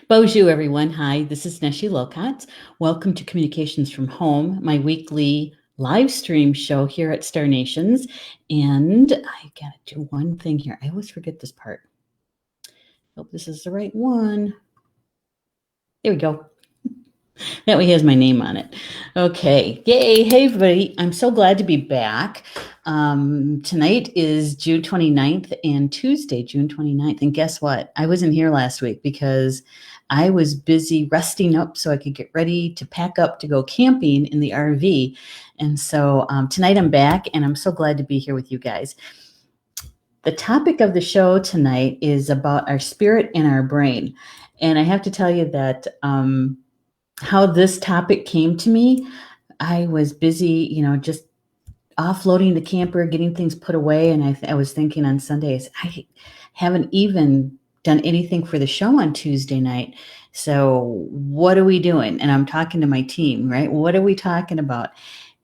Bonjour, everyone. Hi, this is Neshi Lilcott. Welcome to Communications from Home, my weekly live stream show here at Star Nations. And I gotta do one thing here. I always forget this part. Hope this is the right one. There we go. That way he has my name on it. Okay. Yay. Hey, everybody. I'm so glad to be back. Tonight is June 29th and Tuesday, June 29th. And guess what? I wasn't here last week because I was busy resting up so I could get ready to pack up to go camping in the RV. And so tonight I'm back and I'm so glad to be here with you guys. The topic of the show tonight is about our spirit and our brain. And I have to tell you that how this topic came to me, I was busy, just offloading the camper, getting things put away. And I was thinking on Sundays, I haven't even done anything for the show on Tuesday night. So what are we doing? And I'm talking to my team, right? What are we talking about?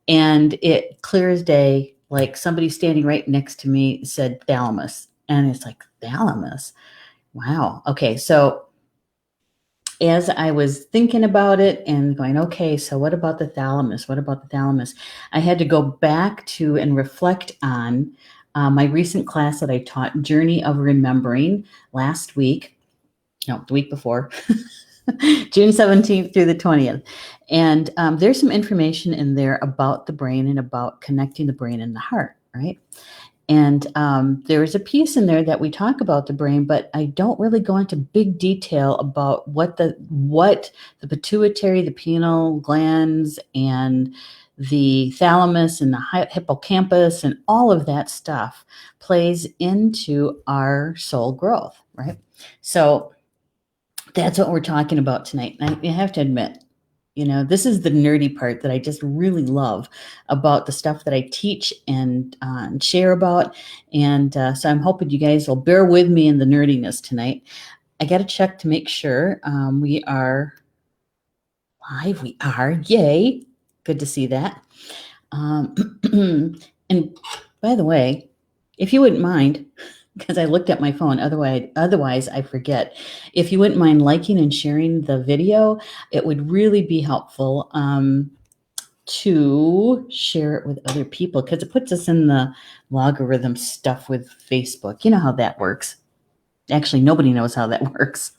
And it clear as day, like somebody standing right next to me said thalamus. And it's like, thalamus? Wow. Okay. So as I was thinking about it and going, okay, so what about the thalamus? What about the thalamus? I had to go back to and reflect on my recent class that I taught, Journey of Remembering, last week. No, the week before, June 17th through the 20th. And there's some information in there about the brain and about connecting the brain and the heart, right? And there's a piece in there that we talk about the brain, but I don't really go into big detail about what the pituitary, the pineal glands, and the thalamus and the hippocampus and all of that stuff plays into our soul growth, right? So that's what we're talking about tonight. And I have to admit, this is the nerdy part that I just really love about the stuff that I teach and share about. And so I'm hoping you guys will bear with me in the nerdiness tonight. I got to check to make sure we are live. We are. Yay. Good to see that. And by the way, if you wouldn't mind, because I looked at my phone, otherwise I forget. If you wouldn't mind liking and sharing the video, it would really be helpful to share it with other people because it puts us in the logarithm stuff with Facebook. You know how that works. Actually, nobody knows how that works.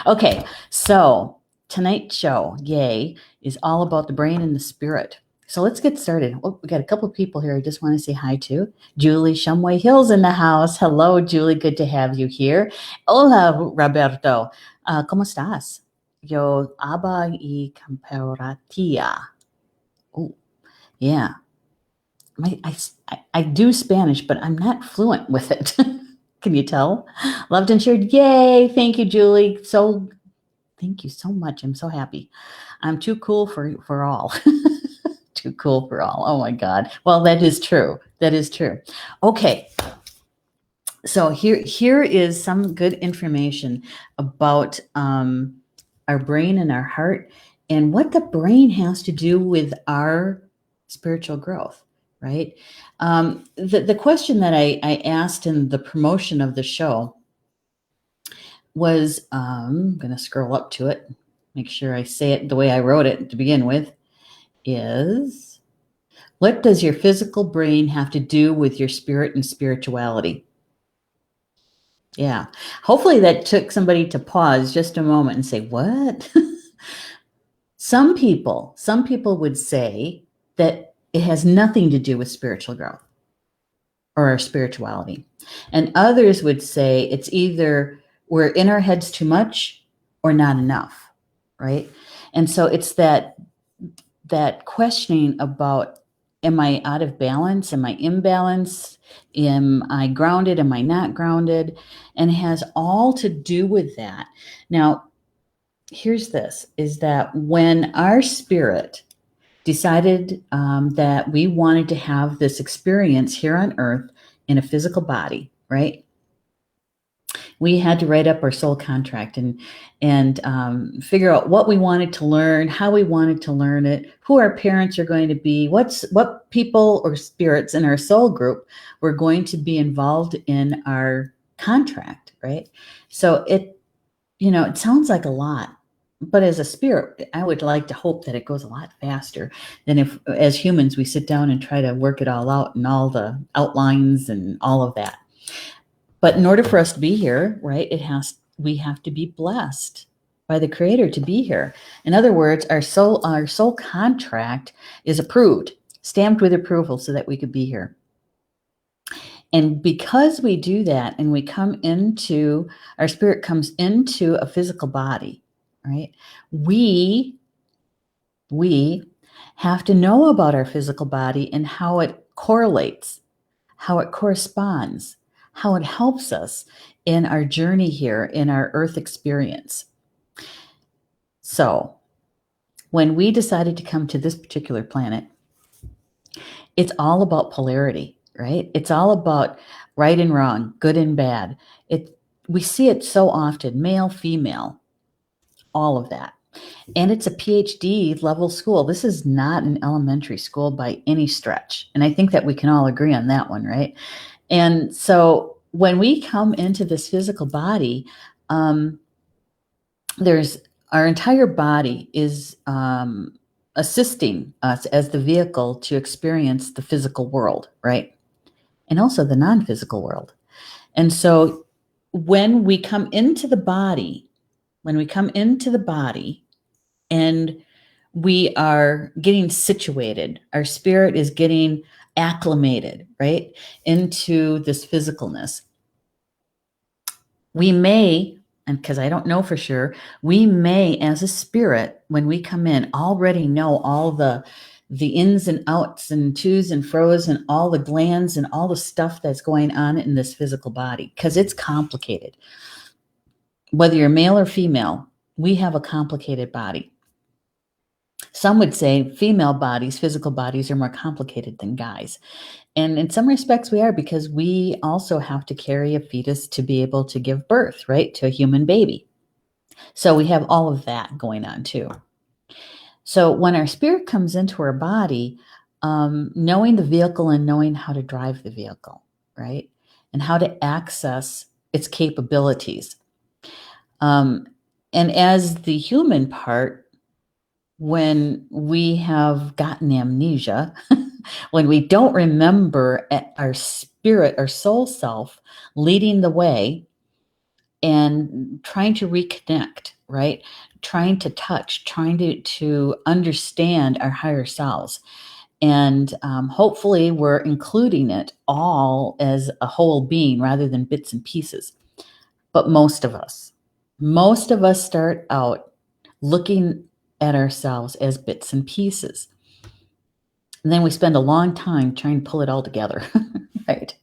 Okay, so tonight's show, yay, is all about the brain and the spirit. So let's get started. Oh, we got a couple of people here I just want to say hi to. Julie Shumway Hills in the house. Hello, Julie. Good to have you here. Hola, Roberto. ¿Cómo estás? Yo hablo y comparatia. Oh, yeah. I do Spanish, but I'm not fluent with it. Can you tell? Loved and shared. Yay. Thank you, Julie. Thank you so much. I'm so happy. I'm too cool for all. Too cool for all. Oh my God. Well, that is true. That is true. Okay. So here is some good information about our brain and our heart and what the brain has to do with our spiritual growth, right? The question that I asked in the promotion of the show was, I'm going to scroll up to it, make sure I say it the way I wrote it to begin with, is, what does your physical brain have to do with your spirit and spirituality? Yeah. Hopefully that took somebody to pause just a moment and say, what? Some people would say that it has nothing to do with spiritual growth or our spirituality. And others would say it's either we're in our heads too much or not enough, right? And so it's that questioning about, am I out of balance? Am I imbalanced? Am I grounded? Am I not grounded? And it has all to do with that. Now, here's this, is that when our spirit decided that we wanted to have this experience here on earth in a physical body, right? We had to write up our soul contract and figure out what we wanted to learn, how we wanted to learn it, who our parents are going to be, what people or spirits in our soul group were going to be involved in our contract, right? So it sounds like a lot, but as a spirit, I would like to hope that it goes a lot faster than if, as humans, we sit down and try to work it all out and all the outlines and all of that. But in order for us to be here, right, we have to be blessed by the Creator to be here. In other words, our soul contract is approved, stamped with approval, so that we could be here. And because we do that, and our spirit comes into a physical body, right? We have to know about our physical body and how it correlates, how it corresponds, how it helps us in our journey here, in our earth experience. So, when we decided to come to this particular planet, it's all about polarity, right? It's all about right and wrong, good and bad. We see it so often, male, female, all of that. And it's a PhD level school. This is not an elementary school by any stretch. And I think that we can all agree on that one, right? And so when we come into this physical body, there's our entire body is assisting us as the vehicle to experience the physical world, right? And also the non-physical world. And so when we come into the body, and we are getting situated, our spirit is getting acclimated, right, into this physicalness. We may, and because I don't know for sure, we may, as a spirit, when we come in, already know all the ins and outs and to's and fro's and all the glands and all the stuff that's going on in this physical body, because it's complicated. Whether you're male or female, we have a complicated body. Some would say female bodies, physical bodies, are more complicated than guys. And in some respects, we are, because we also have to carry a fetus to be able to give birth, right, to a human baby. So we have all of that going on too. So when our spirit comes into our body, knowing the vehicle and knowing how to drive the vehicle, right, and how to access its capabilities. And as the human part, when we have gotten amnesia, when we don't remember our spirit, our soul self leading the way and trying to reconnect, right? Trying to touch, trying to understand our higher selves. And hopefully we're including it all as a whole being rather than bits and pieces. But most of us start out looking at ourselves as bits and pieces. And then we spend a long time trying to pull it all together, right?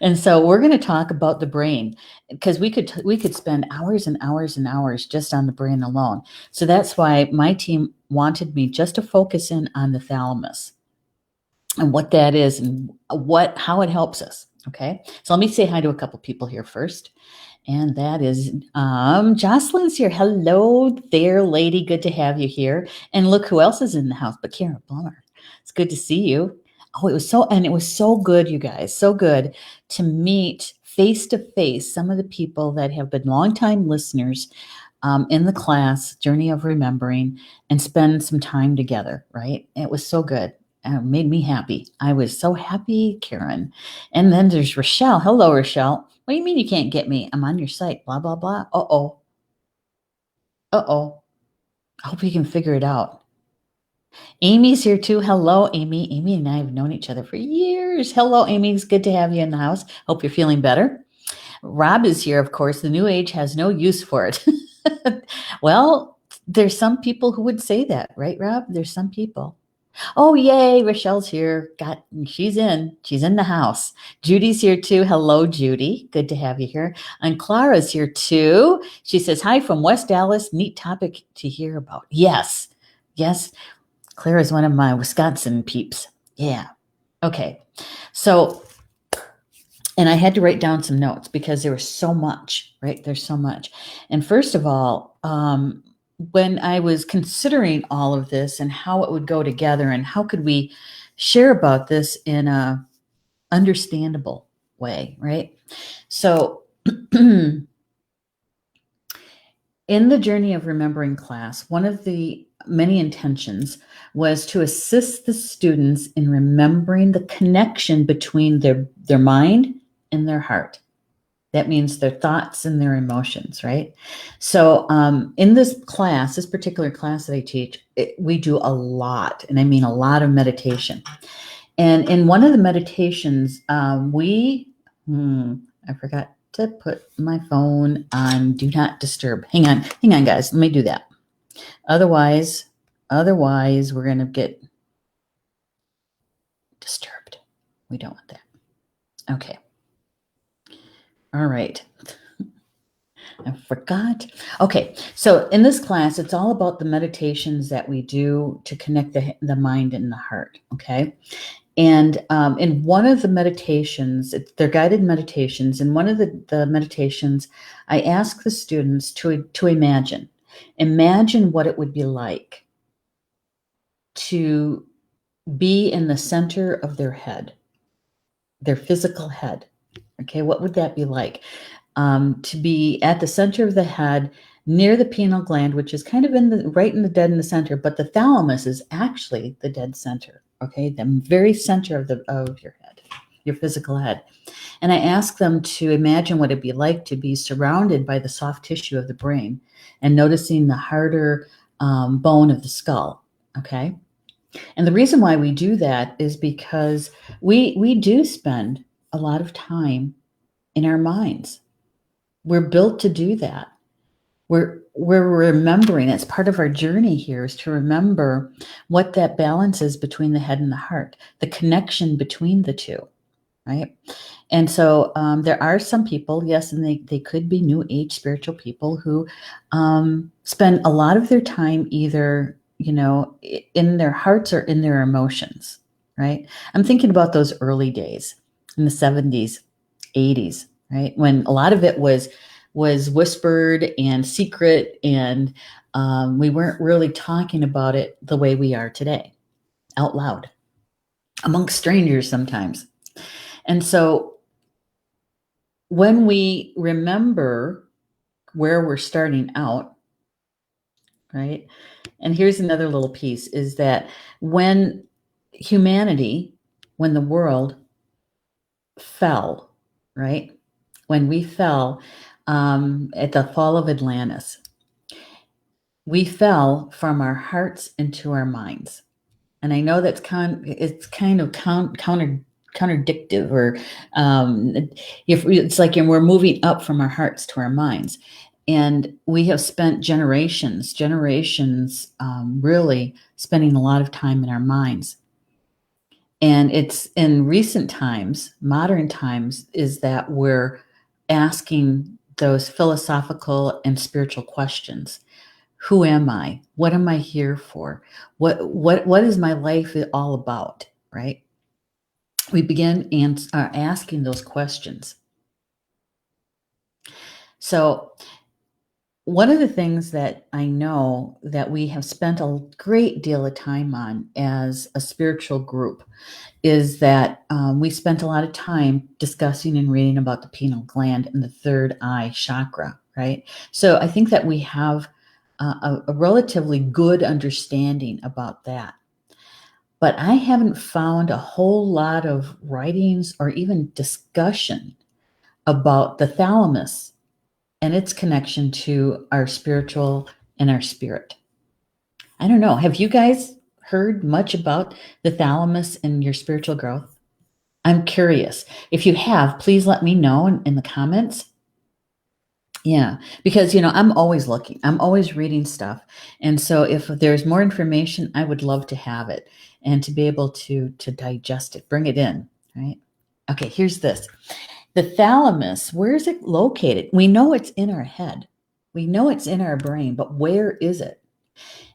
And so we're going to talk about the brain, because we could spend hours and hours and hours just on the brain alone. So that's why my team wanted me just to focus in on the thalamus and what that is and how it helps us. Okay, so let me say hi to a couple people here first. And that is Jocelyn's here. Hello there, lady. Good to have you here. And look who else is in the house but Kara Plummer. It's good to see you. Oh, it was so good, you guys. So good to meet face to face some of the people that have been longtime listeners in the class, Journey of Remembering, and spend some time together, right? It was so good. It made me happy. I was so happy, Karen. And then there's Rochelle. Hello, Rochelle. What do you mean you can't get me? I'm on your site, blah, blah, blah. Uh-oh. Uh-oh. I hope you can figure it out. Amy's here too. Hello, Amy. Amy and I have known each other for years. Hello, Amy. It's good to have you in the house. Hope you're feeling better. Rob is here, of course. The new age has no use for it. Well, there's some people who would say that, right, Rob? There's some people. Oh, yay, Rochelle's here. She's in the house. Judy's here too. Hello, Judy. Good to have you here. And Clara's here too. She says, hi from West Dallas. Neat topic to hear about. Yes. Clara's one of my Wisconsin peeps. Yeah. Okay. So, and I had to write down some notes because there was so much, right? There's so much. And first of all, when I was considering all of this and how it would go together and how could we share about this in a understandable way, right? So In the Journey of Remembering class, one of the many intentions was to assist the students in remembering the connection between their mind and their heart. That means their thoughts and their emotions, right? So in this class, this particular class that I teach, we do a lot, and I mean a lot of meditation. And in one of the meditations, I forgot to put my phone on do not disturb. Hang on, guys. Let me do that. Otherwise, we're going to get disturbed. We don't want that. Okay. All right. I forgot. Okay, so in this class, it's all about the meditations that we do to connect the mind and the heart. Okay, and in one of the meditations, they're guided meditations. In one of the meditations, I ask the students to imagine what it would be like to be in the center of their head, their physical head. Okay, what would that be like? To be at the center of the head near the pineal gland, which is kind of right in the dead in the center, but the thalamus is actually the dead center. Okay, the very center of your head, your physical head. And I ask them to imagine what it'd be like to be surrounded by the soft tissue of the brain and noticing the harder bone of the skull. Okay. And the reason why we do that is because we do spend a lot of time in our minds. We're built to do that. We're remembering. It's part of our journey here is to remember what that balance is between the head and the heart, the connection between the two, right? And so there are some people, yes, and they could be new age spiritual people who spend a lot of their time either, in their hearts or in their emotions, right? I'm thinking about those early days in the 70s, 80s, right? When a lot of it was whispered and secret, and we weren't really talking about it the way we are today, out loud, amongst strangers sometimes. And so when we remember where we're starting out, right? And here's another little piece is that when humanity, when the world fell, right? When we fell at the fall of Atlantis, we fell from our hearts into our minds. And I know that's kind of contradictive, or if it's like we're moving up from our hearts to our minds, and we have spent generations really spending a lot of time in our minds. And it's in recent times, modern times, is that we're asking those philosophical and spiritual questions. Who am I? What am I here for? What is my life all about? Right? We begin asking those questions. So one of the things that I know that we have spent a great deal of time on as a spiritual group is that we spent a lot of time discussing and reading about the pineal gland and the third eye chakra, right? So I think that we have a relatively good understanding about that. But I haven't found a whole lot of writings or even discussion about the thalamus and its connection to our spiritual and our spirit. I don't know. Have you guys heard much about the thalamus and your spiritual growth? I'm curious. If you have, please let me know in the comments. Yeah, because I'm always looking. I'm always reading stuff. And so if there's more information, I would love to have it and to be able to digest it, bring it in, right? Okay, here's this. The thalamus, where is it located? We know it's in our head. We know it's in our brain, but where is it?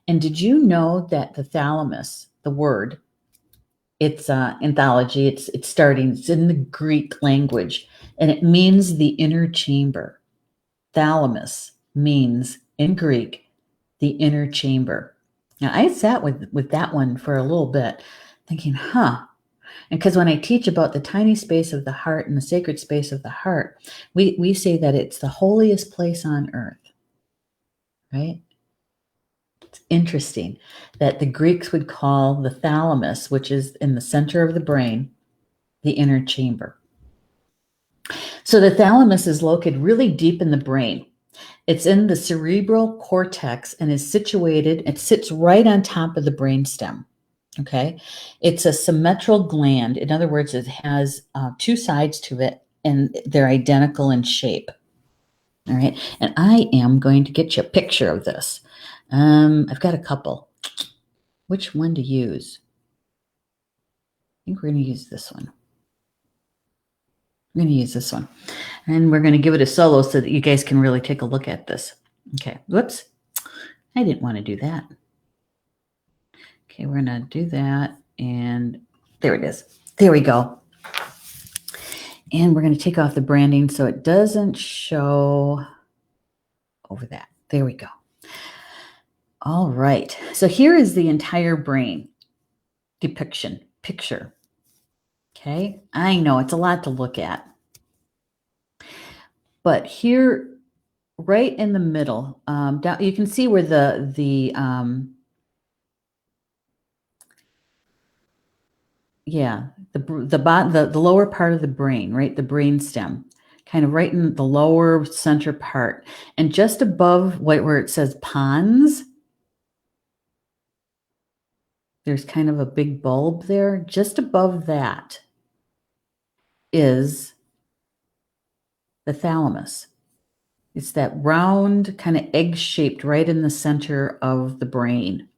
And did you know that the thalamus, the word, it's anthology, it's in the Greek language, and it means the inner chamber. Thalamus means in Greek the inner chamber. Now I sat with that one for a little bit, thinking, huh. And because when I teach about the tiny space of the heart and the sacred space of the heart, we say that it's the holiest place on earth. right? It's interesting that the Greeks would call the thalamus, which is in the center of the brain, the inner chamber. So the thalamus is located really deep in the brain. It's in the cerebral cortex and is situated, it sits right on top of the brainstem. Okay. It's a symmetrical gland. In other words, it has two sides to it and they're identical in shape. All right. And I am going to get you a picture of this. I've got a couple. Which one to use? I think we're going to use this one. We're going to use this one. And we're going to give it a solo so that you guys can really take a look at this. Okay. Whoops. I didn't want to do that. Okay, we're going to do that. And there it is. There we go. And we're going to take off the branding so it doesn't show over that. There we go. All right. So here is the entire brain picture. Okay. I know it's a lot to look at. But here, right in the middle, down, you can see where the lower part of the brain, right? The brain stem, kind of right in the lower center part. And just above where it says pons, there's kind of a big bulb there. Just above that is the thalamus. It's that round, kind of egg-shaped right in the center of the brain.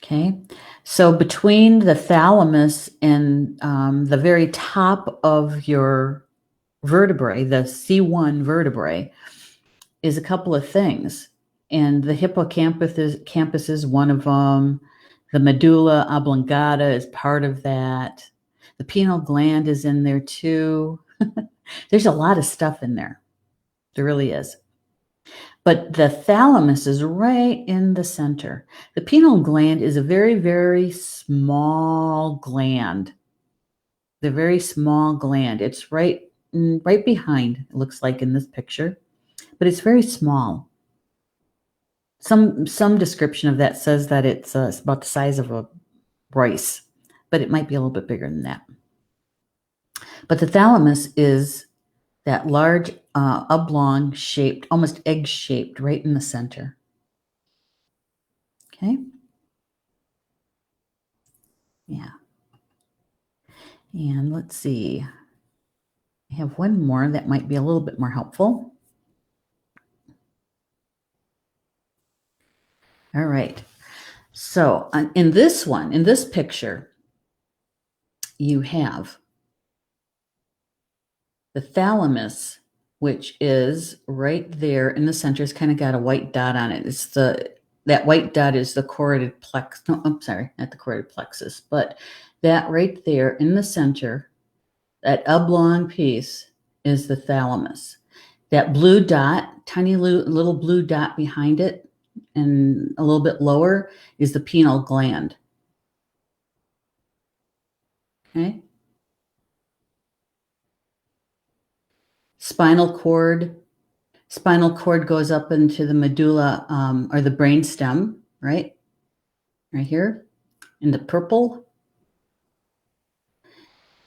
Okay, so between the thalamus and the very top of your vertebrae, the C1 vertebrae, is a couple of things. And the hippocampus is one of them. The medulla oblongata is part of that. The pineal gland is in there too. There's a lot of stuff in there. There really is. But the thalamus is right in the center. The pineal gland is a very, very small gland. The very small gland. It's right behind, it looks like in this picture, but it's very small. Some description of that says that it's about the size of a rice, but it might be a little bit bigger than that. But the thalamus is that large oblong shaped, almost egg shaped, right in the center. Okay. Yeah. And let's see. I have one more that might be a little bit more helpful. All right. So in this picture, you have the thalamus, which is right there in the center. It's kind of got a white dot on it. That white dot is the choroid plexus. No, I'm sorry, not the choroid plexus, but that right there in the center, that oblong piece is the thalamus. That blue dot, tiny little blue dot behind it, and a little bit lower is the pineal gland. Okay. Spinal cord goes up into the medulla or the brain stem, right here in the purple.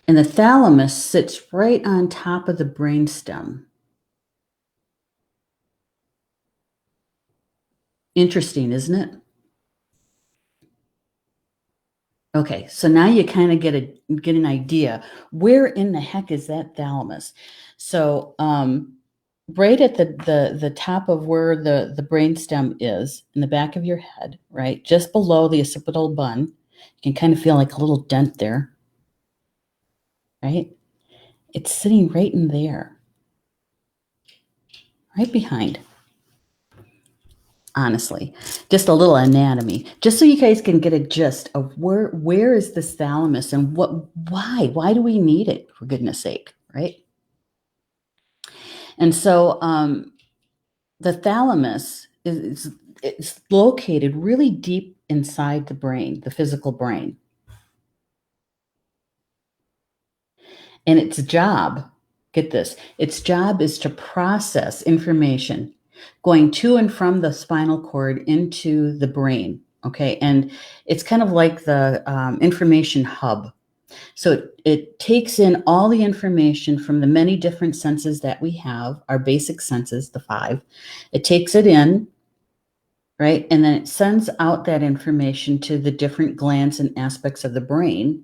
And the thalamus sits right on top of the brain stem. Interesting, isn't it? Okay, so now you kind of get an idea. Where in the heck is that thalamus? So right at the top of where the brainstem is, in the back of your head, right, just below the occipital bun, you can kind of feel like a little dent there, right? It's sitting right in there, right behind. Honestly, just a little anatomy, just so you guys can get a gist of where is this thalamus and why do we need it, for goodness sake, right? And so the thalamus it's located really deep inside the brain, the physical brain. And its job get this, its job is to process information going to and from the spinal cord into the brain. Okay. And it's kind of like the information hub. So it takes in all the information from the many different senses that we have, our basic senses, the five. It takes it in, right? And then it sends out that information to the different glands and aspects of the brain,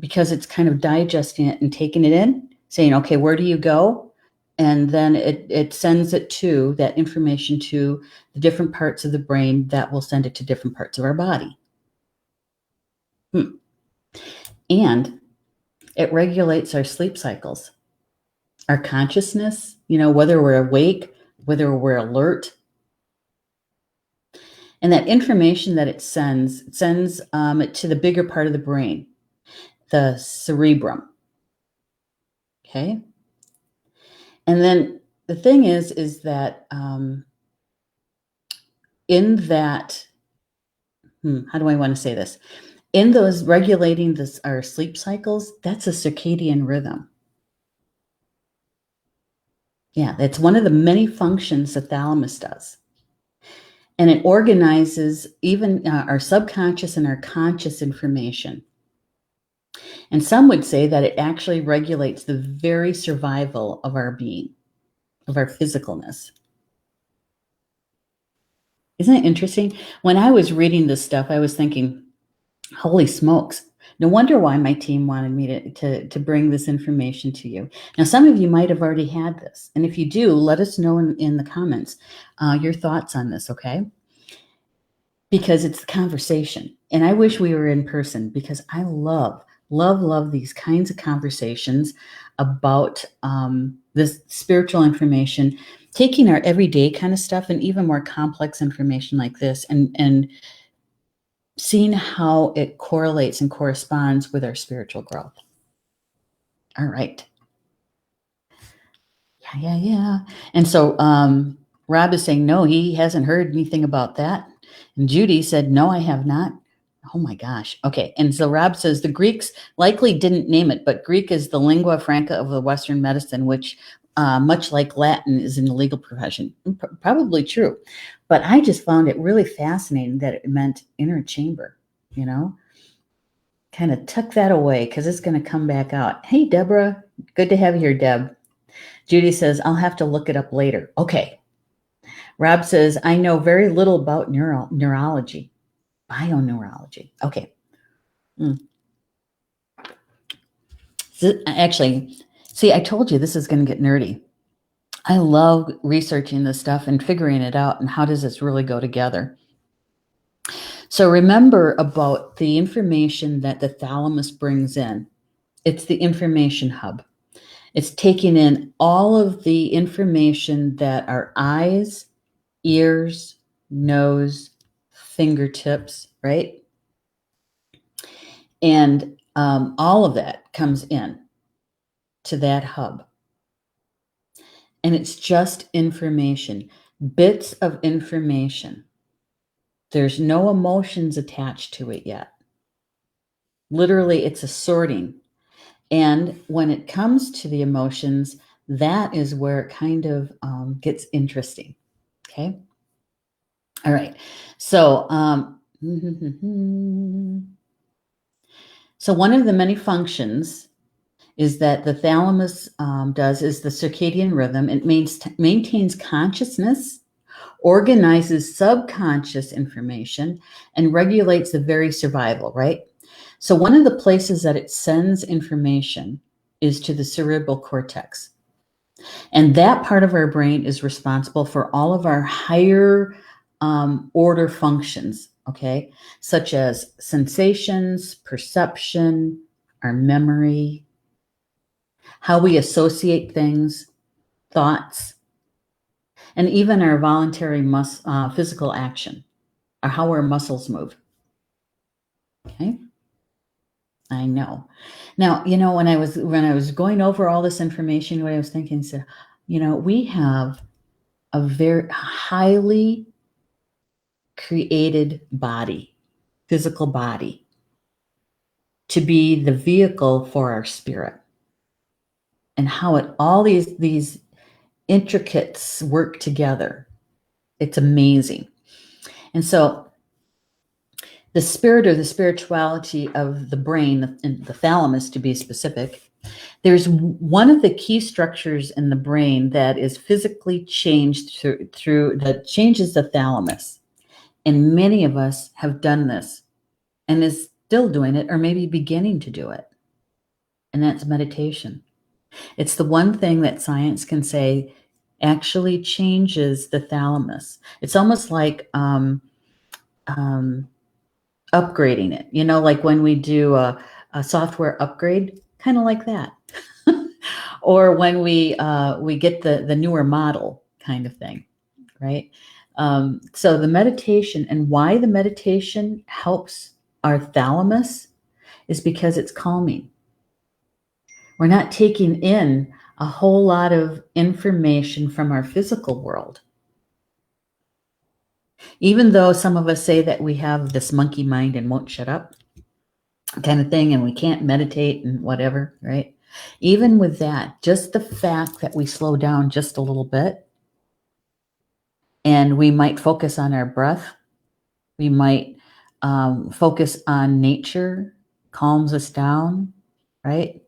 because it's kind of digesting it and taking it in, saying, okay, where do you go? And then it sends it to that information to the different parts of the brain that will send it to different parts of our body. And it regulates our sleep cycles, our consciousness, whether we're awake, whether we're alert. And that information that it sends it to the bigger part of the brain, the cerebrum. Okay. And then the thing is that in that, how do I want to say this? In those regulating our sleep cycles, that's a circadian rhythm. Yeah, that's one of the many functions the thalamus does. And it organizes even our subconscious and our conscious information. And some would say that it actually regulates the very survival of our being, of our physicalness. Isn't it interesting? When I was reading this stuff, I was thinking, holy smokes, no wonder why my team wanted me to bring this information to you. Now, some of you might have already had this. And if you do, let us know in the comments your thoughts on this, okay? Because it's the conversation. And I wish we were in person, because I love these kinds of conversations about this spiritual information, taking our everyday kind of stuff and even more complex information like this, and seeing how it correlates and corresponds with our spiritual growth. All right. Yeah. And so Rob is saying, no, he hasn't heard anything about that. And Judy said, no, I have not. Oh my gosh. Okay. And so Rob says the Greeks likely didn't name it, but Greek is the lingua franca of the Western medicine, which much like Latin is in the legal profession. Probably true. But I just found it really fascinating that it meant inner chamber, kind of tuck that away because it's going to come back out. Hey, Deborah. Good to have you here, Deb. Judy says, I'll have to look it up later. Okay. Rob says, I know very little about neurology, bioneurology. Okay. Actually, see, I told you this is going to get nerdy. I love researching this stuff and figuring it out and how does this really go together. So remember about the information that the thalamus brings in. It's the information hub. It's taking in all of the information that our eyes, ears, nose, fingertips, right? And all of that comes in to that hub. And it's just information, bits of information. There's no emotions attached to it yet. Literally, it's a sorting. And when it comes to the emotions, that is where it kind of gets interesting. Okay. All right. So, so one of the many functions is that the thalamus does is the circadian rhythm. It maintains consciousness, organizes subconscious information, and regulates the very survival, right? So one of the places that it sends information is to the cerebral cortex. And that part of our brain is responsible for all of our higher order functions, okay? Such as sensations, perception, our memory, how we associate things, thoughts, and even our voluntary physical action, or how our muscles move. Okay, I know. Now, when I was going over all this information, what I was thinking is, we have a very highly created body, physical body, to be the vehicle for our spirit. and how all these intricates work together. It's amazing. And so the spirit or the spirituality of the brain, and the thalamus to be specific, there's one of the key structures in the brain that is physically changed through that changes the thalamus. And many of us have done this and is still doing it or maybe beginning to do it. And that's meditation. It's the one thing that science can say actually changes the thalamus. It's almost like upgrading it, like when we do a software upgrade, kind of like that. Or when we get the newer model kind of thing, right? So the meditation, and why the meditation helps our thalamus is because it's calming. We're not taking in a whole lot of information from our physical world. Even though some of us say that we have this monkey mind and won't shut up kind of thing, and we can't meditate and whatever, right? Even with that, just the fact that we slow down just a little bit, and we might focus on our breath, we might focus on nature, calms us down, right?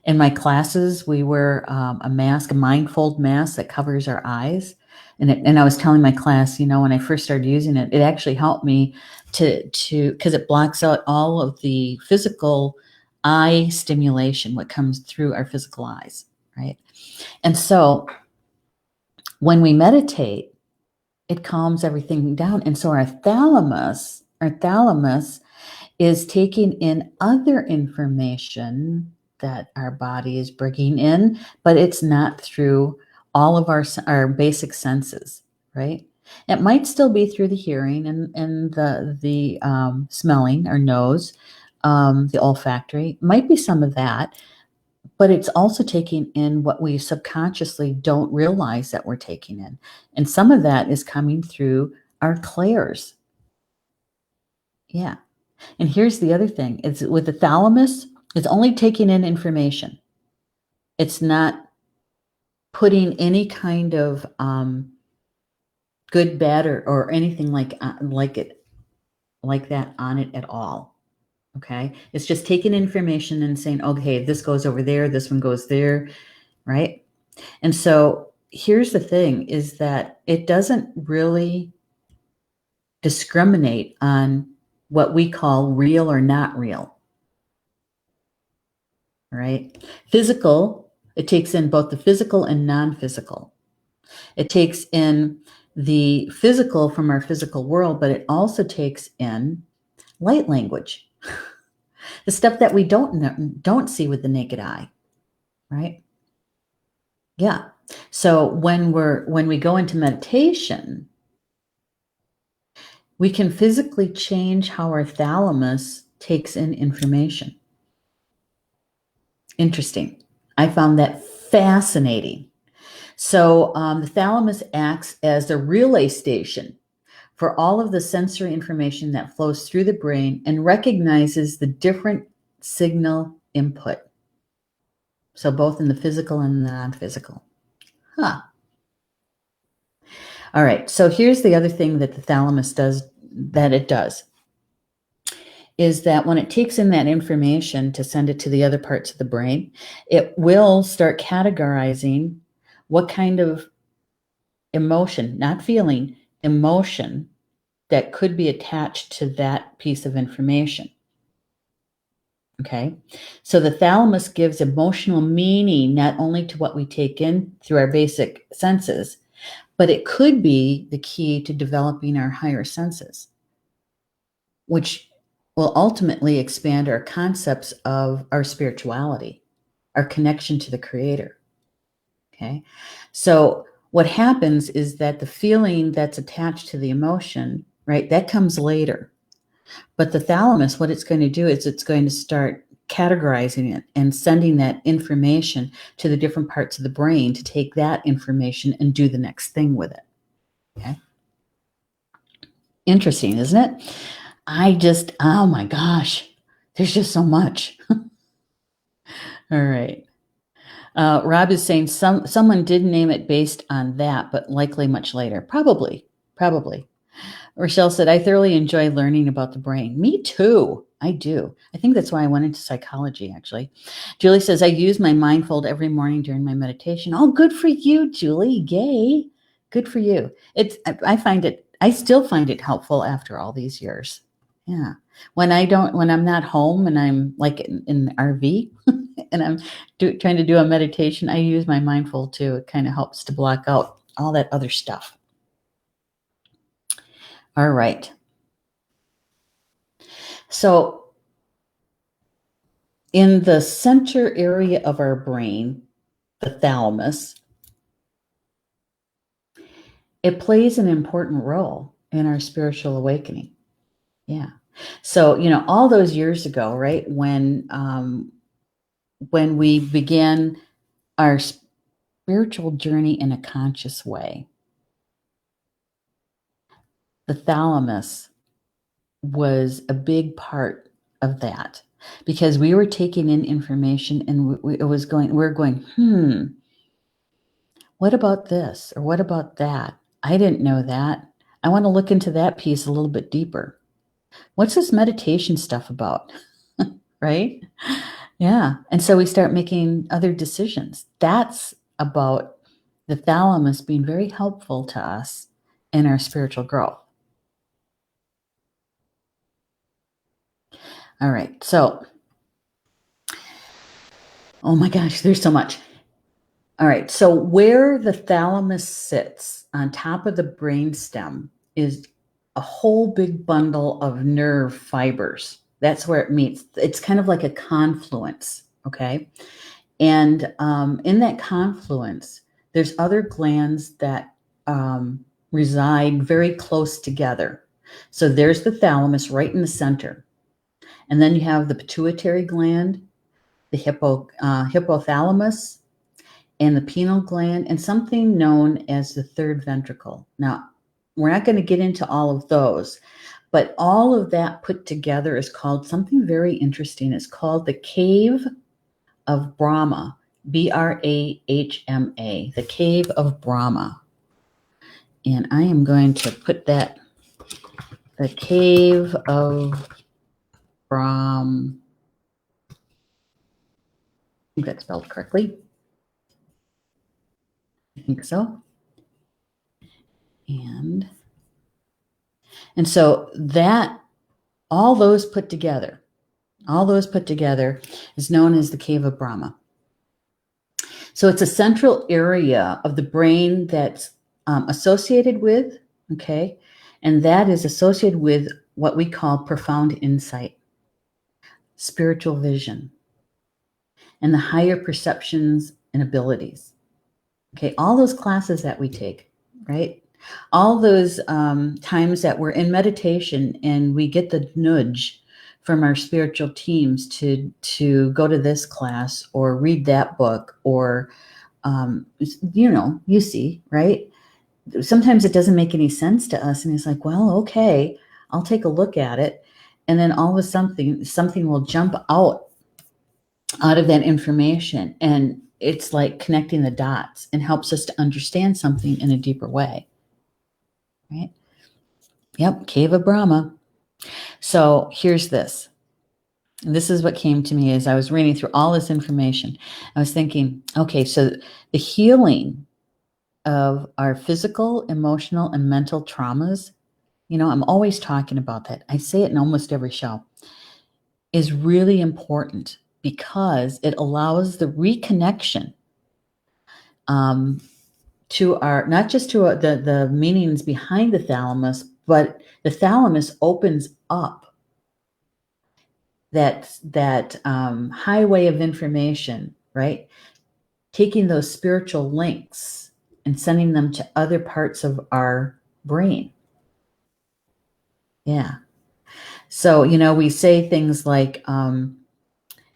In my classes, we wear a mask, a mindfold mask that covers our eyes. And I was telling my class, when I first started using it, it actually helped me because it blocks out all of the physical eye stimulation, what comes through our physical eyes, right? And so when we meditate, it calms everything down. And so our thalamus is taking in other information that our body is bringing in, but it's not through all of our basic senses, right? It might still be through the hearing and the smelling, our nose, the olfactory. Might be some of that, but it's also taking in what we subconsciously don't realize that we're taking in. And some of that is coming through our clairs. Yeah. And here's the other thing. It's with the thalamus, it's only taking in information. It's not putting any kind of good, bad, or anything like that on it at all. Okay. It's just taking information and saying, okay, this goes over there, this one goes there, right? And so here's the thing is that it doesn't really discriminate on what we call real or not real, right? Physical, it takes in both the physical and non-physical. It takes in the physical from our physical world, but it also takes in light language, the stuff that we don't see with the naked eye, right? Yeah. So when we go into meditation, we can physically change how our thalamus takes in information. Interesting. I found that fascinating. So the thalamus acts as the relay station for all of the sensory information that flows through the brain and recognizes the different signal input. So both in the physical and the non-physical. Huh. All right. So here's the other thing that the thalamus does, is that when it takes in that information to send it to the other parts of the brain, it will start categorizing what kind of emotion, not feeling, emotion that could be attached to that piece of information. Okay. So the thalamus gives emotional meaning not only to what we take in through our basic senses, but it could be the key to developing our higher senses, which will ultimately expand our concepts of our spirituality, our connection to the Creator. Okay. So what happens is that the feeling that's attached to the emotion, right, that comes later. But the thalamus, what it's going to do is it's going to start categorizing it and sending that information to the different parts of the brain to take that information and do the next thing with it. Okay. Interesting, isn't it? Oh my gosh, there's just so much. All right. Rob is saying someone did name it based on that, but likely much later. Probably, probably. Rochelle said, I thoroughly enjoy learning about the brain. Me too. I do. I think that's why I went into psychology, actually. Julie says, I use my mindfold every morning during my meditation. Oh, good for you, Julie. Yay. Good for you. I still find it helpful after all these years. Yeah. When I'm not home and I'm like in the RV and I'm trying to do a meditation, I use my mindfold too. It kind of helps to block out all that other stuff. All right. So, in the center area of our brain, the thalamus, it plays an important role in our spiritual awakening. Yeah. So, all those years ago, right, when we began our spiritual journey in a conscious way, the thalamus was a big part of that because we were taking in information and we're going, what about this? Or what about that? I didn't know that. I want to look into that piece a little bit deeper. What's this meditation stuff about? Right? Yeah. And so we start making other decisions. That's about the thalamus being very helpful to us in our spiritual growth. All right. So, oh my gosh, there's so much. All right. So, where the thalamus sits on top of the brainstem is a whole big bundle of nerve fibers. That's where it meets. It's kind of like a confluence. Okay. And in that confluence, there's other glands that reside very close together. So, there's the thalamus right in the center. And then you have the pituitary gland, the hypothalamus, and the pineal gland, and something known as the third ventricle. Now, we're not going to get into all of those, but all of that put together is called something very interesting. It's called the cave of Brahma, Brahma, the cave of Brahma. And I am going to put that, the cave of Brahma, I think that's spelled correctly. I think so. And so that, all those put together is known as the cave of Brahma. So it's a central area of the brain that's associated with, okay, and that is associated with what we call profound insight, spiritual vision, and the higher perceptions and abilities. Okay, all those classes that we take, right? All those times that we're in meditation and we get the nudge from our spiritual teams to go to this class or read that book or, you see, right? Sometimes it doesn't make any sense to us. And it's like, well, okay, I'll take a look at it. And then all of a sudden, something will jump out of that information. And it's like connecting the dots and helps us to understand something in a deeper way. Right? Yep, Cave of Brahma. So here's this. And this is what came to me as I was reading through all this information. I was thinking, okay, so the healing of our physical, emotional, and mental traumas, I'm always talking about that. I say it in almost every show, is really important because it allows the reconnection to our, not just to the meanings behind the thalamus, but the thalamus opens up that highway of information, right? Taking those spiritual links and sending them to other parts of our brain. Yeah. So, we say things like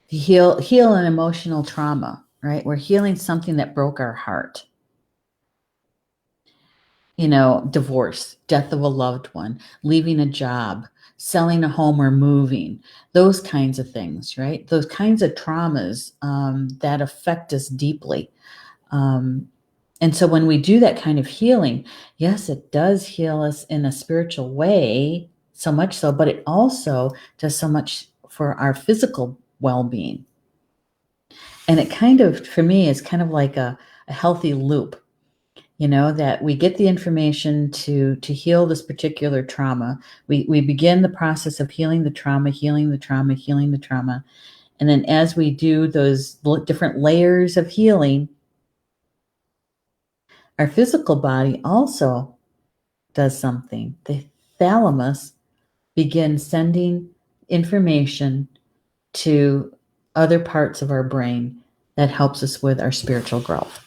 heal an emotional trauma, right? We're healing something that broke our heart. Divorce, death of a loved one, leaving a job, selling a home or moving, those kinds of things, right? Those kinds of traumas that affect us deeply. And so when we do that kind of healing, yes, it does heal us in a spiritual way, so much so, but it also does so much for our physical well-being. And it kind of, for me, is kind of like a healthy loop, that we get the information to heal this particular trauma. We begin the process of healing the trauma, healing the trauma, healing the trauma. And then as we do those different layers of healing, our physical body also does something. The thalamus begins sending information to other parts of our brain that helps us with our spiritual growth.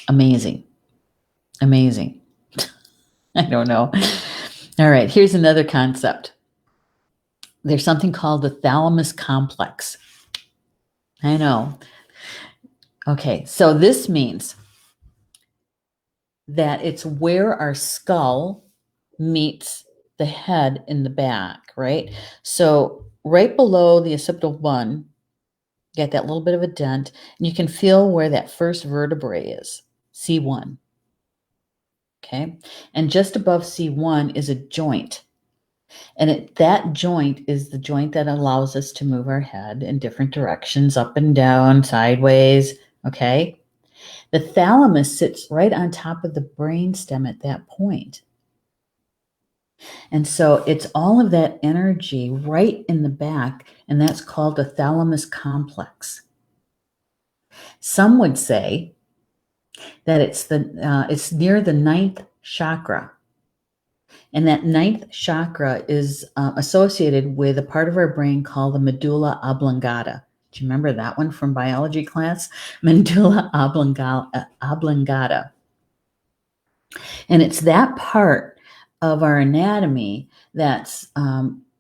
Amazing. Amazing. I don't know. All right, here's another concept. There's something called the thalamus complex. I know. Okay, so this means that it's where our skull meets the head in the back, right? So right below the occipital bone, you got that little bit of a dent, and you can feel where that first vertebrae is, C1. Okay, and just above C1 is a joint. And that joint is the joint that allows us to move our head in different directions, up and down, sideways. Okay. The thalamus sits right on top of the brainstem at that point. And so it's all of that energy right in the back, and that's called the thalamus complex. Some would say that it's near the ninth chakra. And that ninth chakra is associated with a part of our brain called the medulla oblongata. Do you remember that one from biology class? Medulla oblongata. And it's that part of our anatomy that's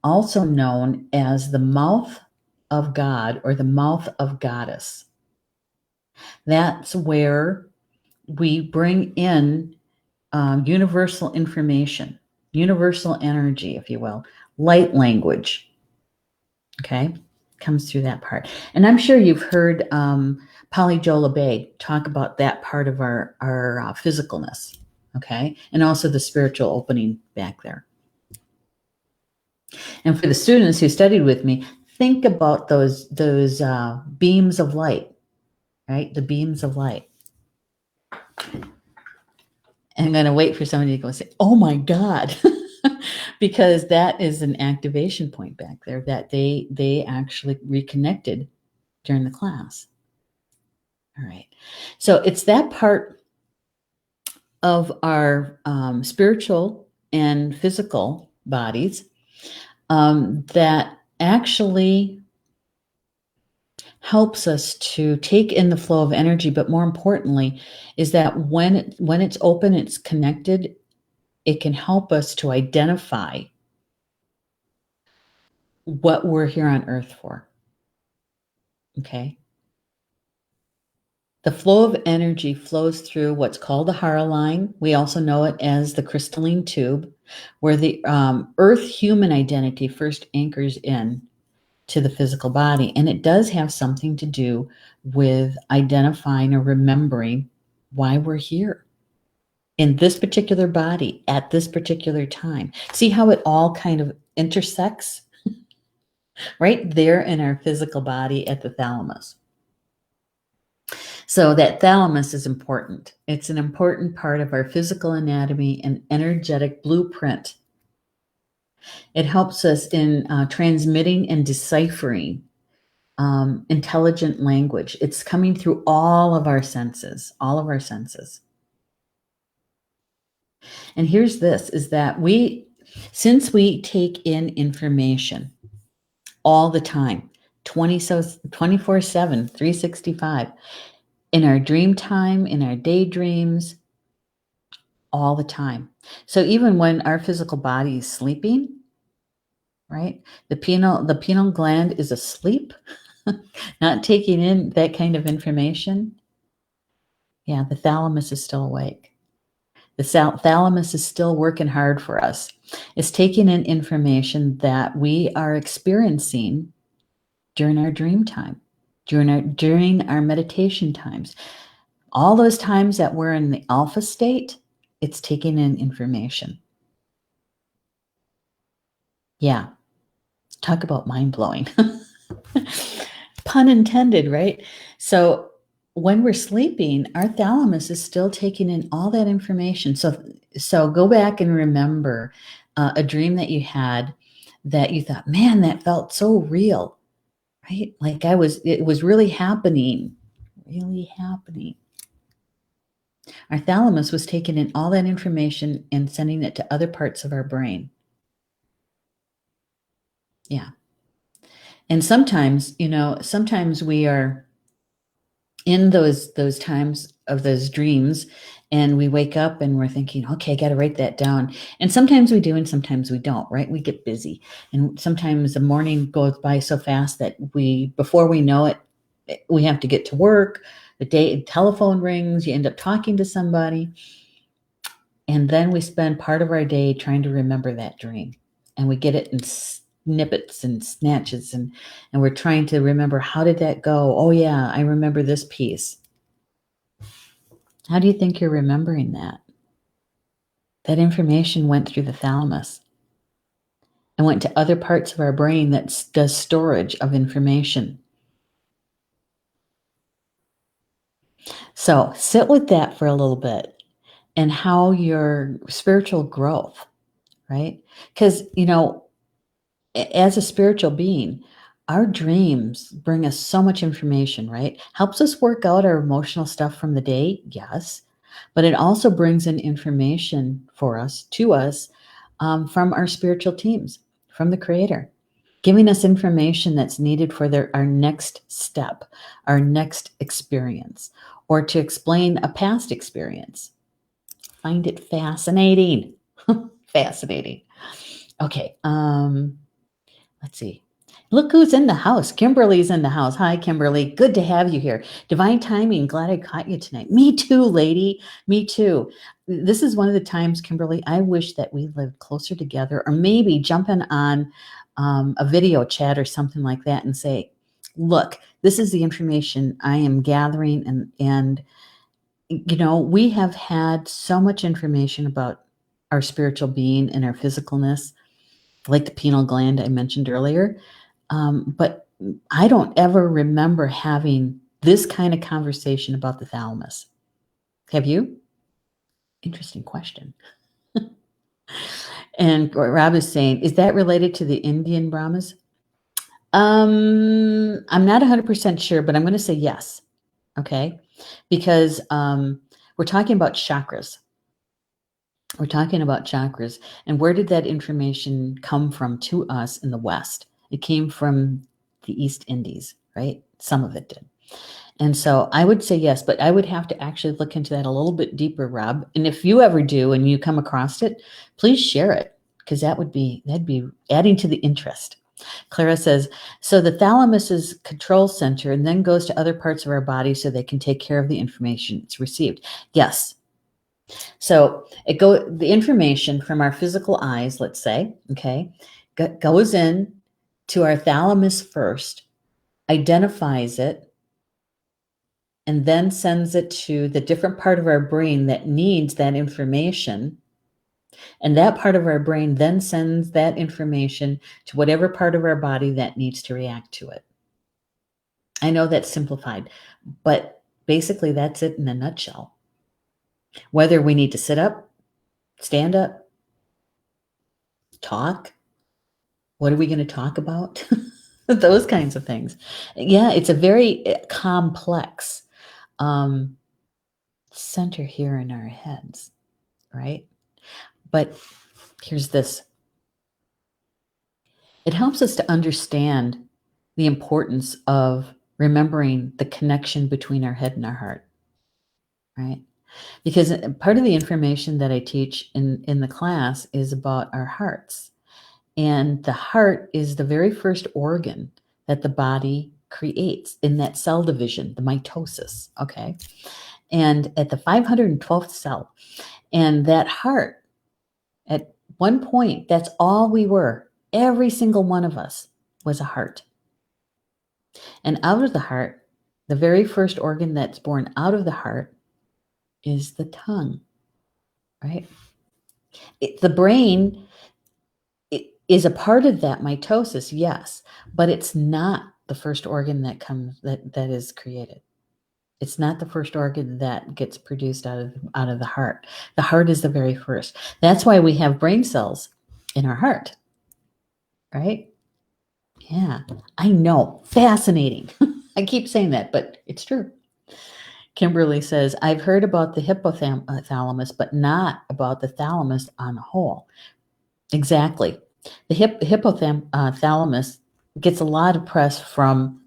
also known as the mouth of God or the mouth of goddess. That's where we bring in universal information, universal energy, if you will, light language. Okay, comes through that part. And I'm sure you've heard Polly Jola Bay talk about that part of our physicalness. Okay, and also the spiritual opening back there. And for the students who studied with me, think about those beams of light, right? The beams of light. And I'm going to wait for somebody to go say, "Oh my God," because that is an activation point back there that they actually reconnected during the class. All right. So it's that part of our spiritual and physical bodies that actually helps us to take in the flow of energy, but more importantly is that when it's open, it's connected, it can help us to identify what we're here on earth for. Okay. The flow of energy flows through what's called the Hara line. We also know it as the crystalline tube, where the earth human identity first anchors in to the physical body. And it does have something to do with identifying or remembering why we're here in this particular body at this particular time. See how it all kind of intersects right there in our physical body at the thalamus. So that thalamus is important. It's an important part of our physical anatomy and energetic blueprint. It helps us in transmitting and deciphering intelligent language. It's coming through all of our senses, all of our senses. And here's this, is that since we take in information all the time, 24/7, 365, in our dream time, in our daydreams, all the time. So even when our physical body is sleeping, right? The pineal gland is asleep, not taking in that kind of information. Yeah, the thalamus is still awake. The thalamus is still working hard for us. It's taking in information that we are experiencing during our dream time, during our meditation times. All those times that we're in the alpha state, it's taking in information. Yeah, talk about mind-blowing. Pun intended, right? So when we're sleeping, our thalamus is still taking in all that information. So go back and remember a dream that you had that you thought, man, that felt so real, right? Like it was really happening, really happening. Our thalamus was taking in all that information and sending it to other parts of our brain. Yeah. And sometimes, sometimes we are in those times of those dreams and we wake up and we're thinking, okay, I got to write that down. And sometimes we do and sometimes we don't, right? We get busy. And sometimes the morning goes by so fast that before we know it, we have to get to work. The telephone rings, you end up talking to somebody. And then we spend part of our day trying to remember that dream. And we get it in snippets and snatches. And we're trying to remember, how did that go? Oh, yeah, I remember this piece. How do you think you're remembering that? That information went through the thalamus and went to other parts of our brain that does storage of information. So sit with that for a little bit and how your spiritual growth, right? Because, as a spiritual being, our dreams bring us so much information, right? Helps us work out our emotional stuff from the day, yes, but it also brings in information to us from our spiritual teams, from the Creator, giving us information that's needed for our next step, our next experience, or to explain a past experience. Find it fascinating. Fascinating. Okay. Let's see. Look who's in the house. Kimberly's in the house. Hi, Kimberly. Good to have you here. Divine timing. Glad I caught you tonight. Me too, lady. Me too. This is one of the times, Kimberly, I wish that we lived closer together, or maybe jumping on a video chat or something like that and say, look, this is the information I am gathering. And we have had so much information about our spiritual being and our physicalness, like the pineal gland I mentioned earlier. But I don't ever remember having this kind of conversation about the thalamus. Have you? Interesting question. And Rob is saying, is that related to the Indian Brahmas? I'm not 100% sure, but I'm going to say yes. Okay. Because we're talking about chakras. We're talking about chakras. And where did that information come from to us in the West? It came from the East Indies, right? Some of it did. And so I would say yes, but I would have to actually look into that a little bit deeper, Rob. And if you ever do and you come across it, please share it, because that'd be adding to the interest. Clara says, so the thalamus is control center and then goes to other parts of our body so they can take care of the information it's received. Yes. So the information from our physical eyes, let's say, okay, goes in to our thalamus first, identifies it, and then sends it to the different part of our brain that needs that information. And that part of our brain then sends that information to whatever part of our body that needs to react to it. I know that's simplified, but basically that's it in a nutshell. Whether we need to sit up, stand up, talk, what are we going to talk about? Those kinds of things. Yeah, it's a very complex center here in our heads, right? But here's this. It helps us to understand the importance of remembering the connection between our head and our heart, right? Because part of the information that I teach in the class is about our hearts. And the heart is the very first organ that the body creates in that cell division, the mitosis, okay? And at the 512th cell, And that heart, at one point, that's all we were. Every single one of us was a heart. And out of the heart, the very first organ that's born out of the heart is the tongue, right? The brain is a part of that mitosis, yes, but it's not the first organ that is created. It's not the first organ that gets produced out of the heart. The heart is the very first. That's why we have brain cells in our heart, right? Yeah, I know. Fascinating. I keep saying that, but it's true. Kimberly says, I've heard about the hypothalamus, but not about the thalamus on the whole. Exactly. The hypothalamus gets a lot of press from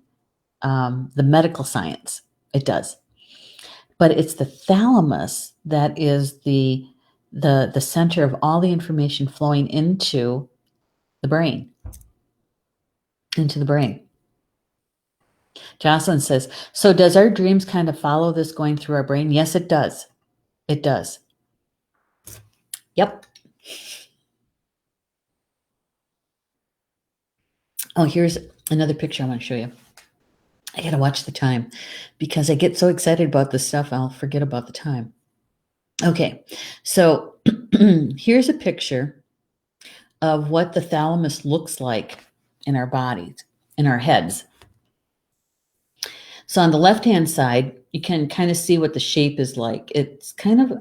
the medical science. It does. But it's the thalamus that is the center of all the information flowing into the brain. Jocelyn says, so does our dreams kind of follow this going through our brain? Yes, it does. It does. Yep. Oh, here's another picture I want to show you. I got to watch the time because I get so excited about this stuff, I'll forget about the time. Okay, so here's a picture of what the thalamus looks like in our bodies, in our heads. So on the left-hand side, you can kind of see what the shape is like. It's kind of,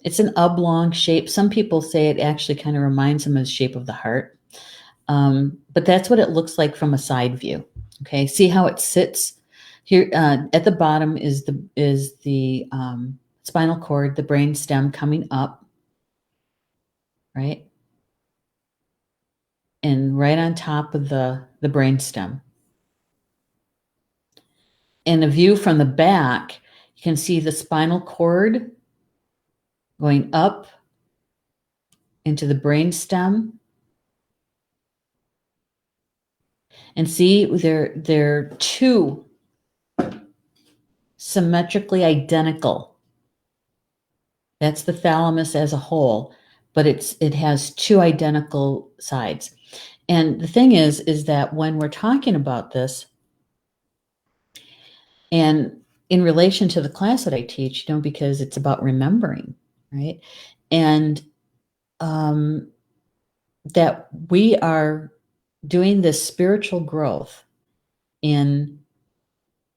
it's an oblong shape. Some people say it actually kind of reminds them of the shape of the heart. But that's what it looks like from a side view. Okay, see how it sits here at the bottom is the spinal cord, the brain stem coming up, right, and right on top of the brain stem. In a view from the back, you can see the spinal cord going up into the brain stem, and see they're two symmetrically identical. That's the thalamus as a whole, but it has two identical sides. And the thing is that when we're talking about this, and in relation to the class that I teach, because it's about remembering, right? And that we are doing this spiritual growth in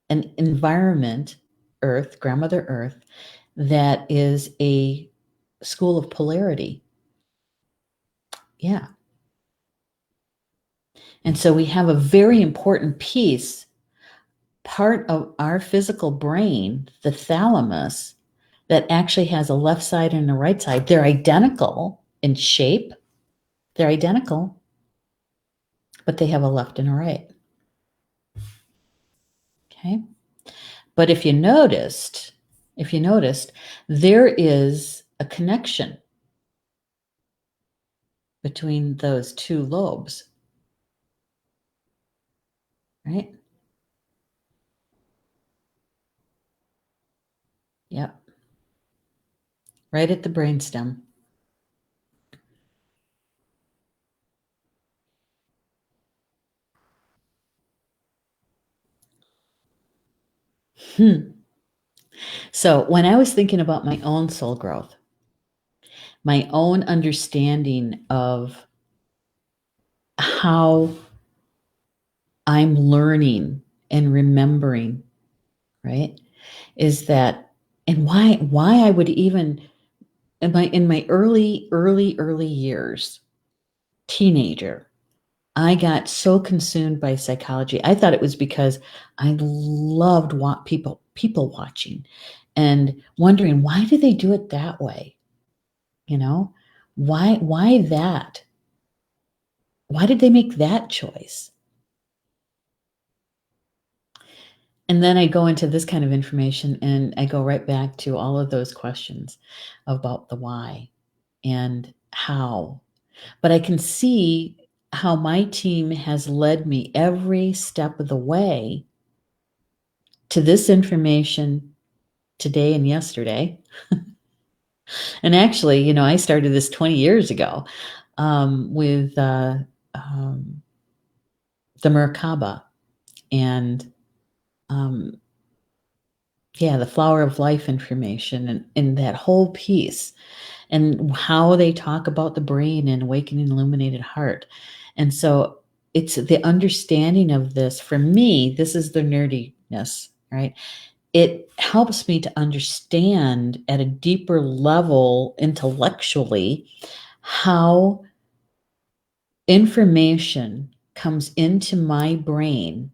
an environment, Earth, Grandmother Earth, that is a school of polarity. Yeah. And so we have a very important piece, part of our physical brain, the thalamus, that actually has a left side and a right side. They're identical in shape. They're identical, but they have a left and a right. Okay. But if you noticed, there is a connection between those two lobes, right? Yep. Right at the brainstem. So when I was thinking about my own soul growth, my own understanding of how I'm learning and remembering, right, is that, and why I would even in my early years, teenager, I got so consumed by psychology. I thought it was because I loved people watching and wondering, why do they do it that way? You know, why that? Why did they make that choice? And then I go into this kind of information and I go right back to all of those questions about the why and how. But I can see how my team has led me every step of the way to this information today and yesterday. And actually, I started this 20 years ago with the Merkaba and um, yeah, the flower of life information and that whole piece and how they talk about the brain and awakening illuminated heart. And so it's the understanding of this. For me, this is the nerdiness, right? It helps me to understand at a deeper level intellectually how information comes into my brain,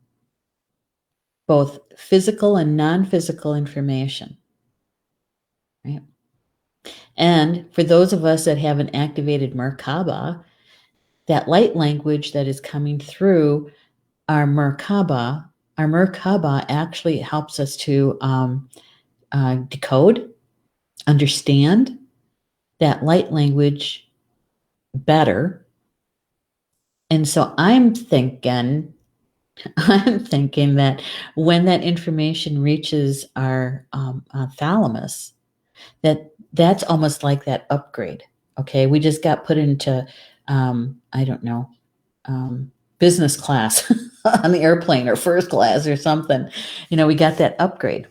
both physical and non-physical information, right? And for those of us that have an activated Merkaba, that light language that is coming through our Merkaba actually helps us to decode, understand that light language better. And so I'm thinking that when that information reaches our thalamus, that's almost like that upgrade. Okay, we just got put into I don't know, business class on the airplane or first class or something. We got that upgrade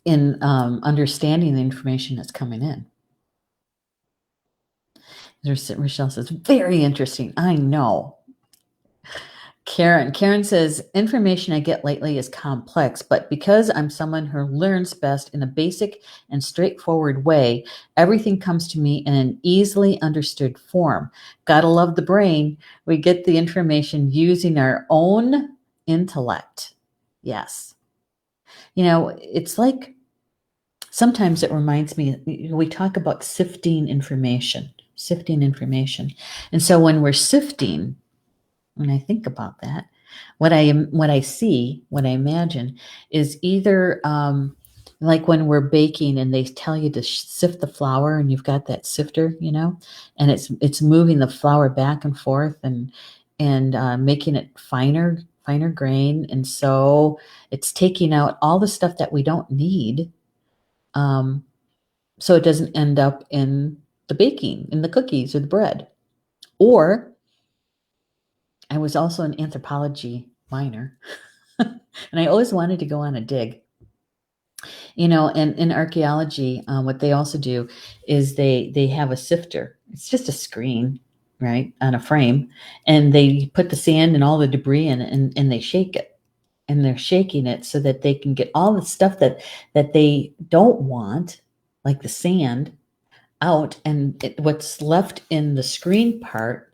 in understanding the information that's coming in. Rochelle says, very interesting. I know. Karen says, information I get lately is complex, but because I'm someone who learns best in a basic and straightforward way, everything comes to me in an easily understood form. Gotta love the brain. We get the information using our own intellect. Yes. It's like sometimes it reminds me, we talk about sifting information. And so when we're sifting, when I think about that, what I see, what I imagine is either like when we're baking and they tell you to sift the flour and you've got that sifter, and it's moving the flour back and forth and making it finer grain, and so it's taking out all the stuff that we don't need, um, so it doesn't end up in the baking, in the cookies or the bread. Or I was also an anthropology minor, and I always wanted to go on a dig. And in archaeology, what they also do is they have a sifter. It's just a screen, right, on a frame, and they put the sand and all the debris in it, and they shake it, and they're shaking it so that they can get all the stuff that they don't want, like the sand, out, and what's left in the screen part,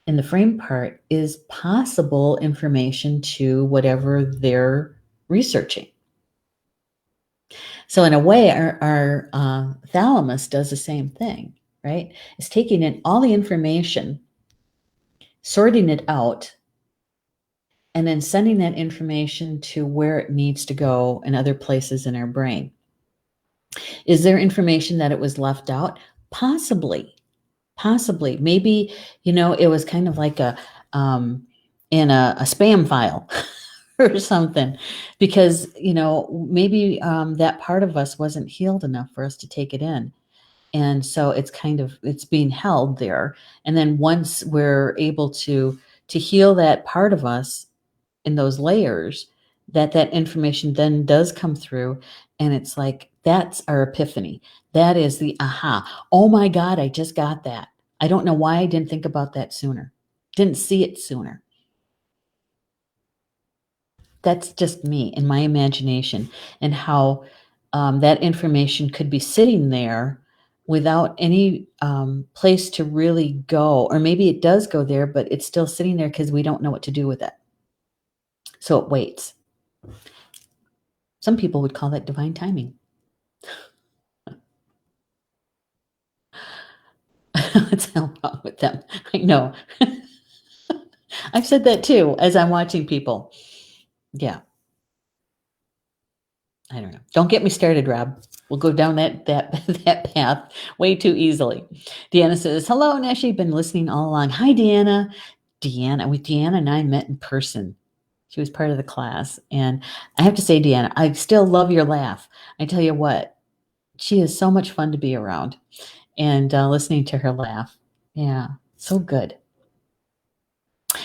in the frame part, is possible information to whatever they're researching. So in a way, our thalamus does the same thing, right? It's taking in all the information, sorting it out, and then sending that information to where it needs to go in other places in our brain. Is there information that it was left out? Possibly. Maybe, it was kind of like in a spam file or something, because, maybe that part of us wasn't healed enough for us to take it in. And so it's being held there. And then once we're able to heal that part of us in those layers, that information then does come through, and it's like that's our epiphany. That is the aha. Oh my God, I just got that. I don't know why I didn't think about that sooner. Didn't see it sooner. That's just me and my imagination, and how that information could be sitting there without any place to really go. Or maybe it does go there, but it's still sitting there because we don't know what to do with it. So it waits. Some people would call that divine timing. What's wrong with them? I know. I've said that too as I'm watching people. Yeah. I don't know. Don't get me started, Rob. We'll go down that that path way too easily. Deanna says, "Hello, Neshi. Been listening all along." Hi, Deanna. Deanna and I met in person. She was part of the class, and I have to say, Deanna, I still love your laugh. I tell you what, She is so much fun to be around, and listening to her laugh. Yeah, so good.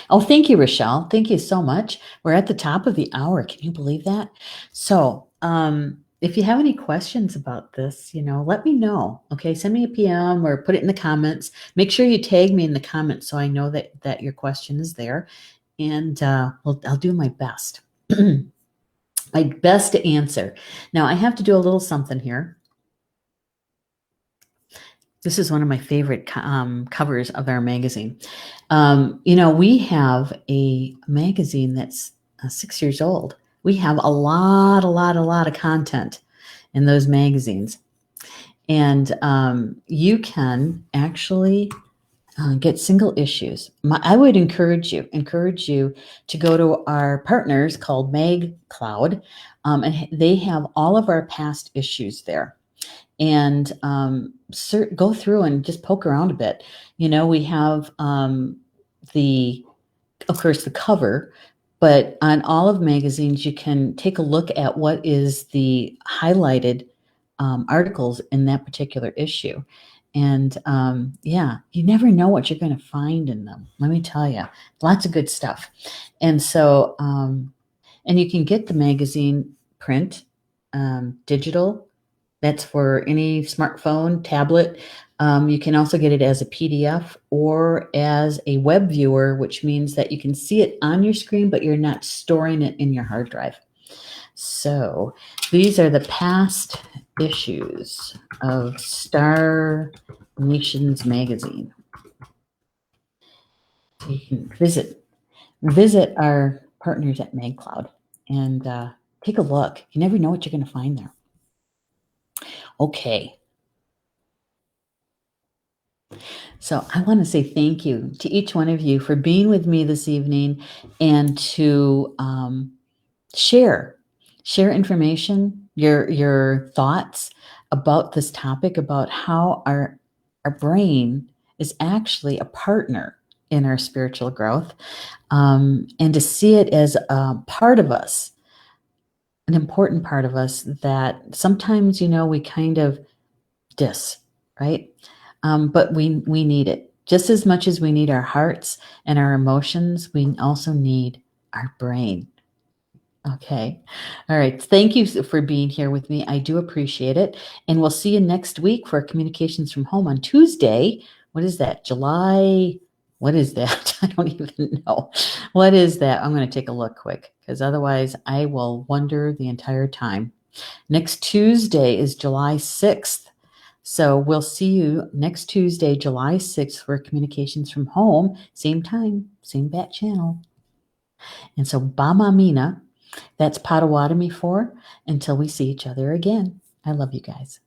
Oh, thank you, Rochelle. Thank you so much. We're at the top of the hour. Can you believe that? So, if you have any questions about this, let me know. Okay, send me a PM or put it in the comments. Make sure you tag me in the comments so I know that your question is there, and I'll do my best. My best to answer. Now, I have to do a little something here. This is one of my favorite covers of our magazine. We have a magazine that's 6 years old. We have a lot of content in those magazines. And you can actually get single issues. I would encourage you to go to our partners called Mag Cloud, and they have all of our past issues there. And go through and just poke around a bit. We have of course, the cover, but on all of magazines, you can take a look at what is the highlighted articles in that particular issue. And yeah, you never know what you're going to find in them. Let me tell you, lots of good stuff. And so, and you can get the magazine print, digital. That's for any smartphone, tablet. You can also get it as a PDF or as a web viewer, which means that you can see it on your screen, but you're not storing it in your hard drive. So these are the past issues of Star Nations magazine. You can visit our partners at MagCloud and take a look. You never know what you're going to find there. Okay. So I want to say thank you to each one of you for being with me this evening and to share information, your thoughts about this topic, about how our brain is actually a partner in our spiritual growth, and to see it as a part of us, an important part of us that sometimes we kind of diss, right? But we need it just as much as we need our hearts and our emotions. We also need our brain. Okay. All right. Thank you for being here with me. I do appreciate it. And we'll see you next week for Communications from Home on Tuesday. What is that? July? What is that? I don't even know. What is that? I'm going to take a look quick because otherwise I will wonder the entire time. Next Tuesday is July 6th. So we'll see you next Tuesday, July 6th for Communications from Home. Same time, same bat channel. And so Bama Mina, that's Potawatomi for until we see each other again. I love you guys.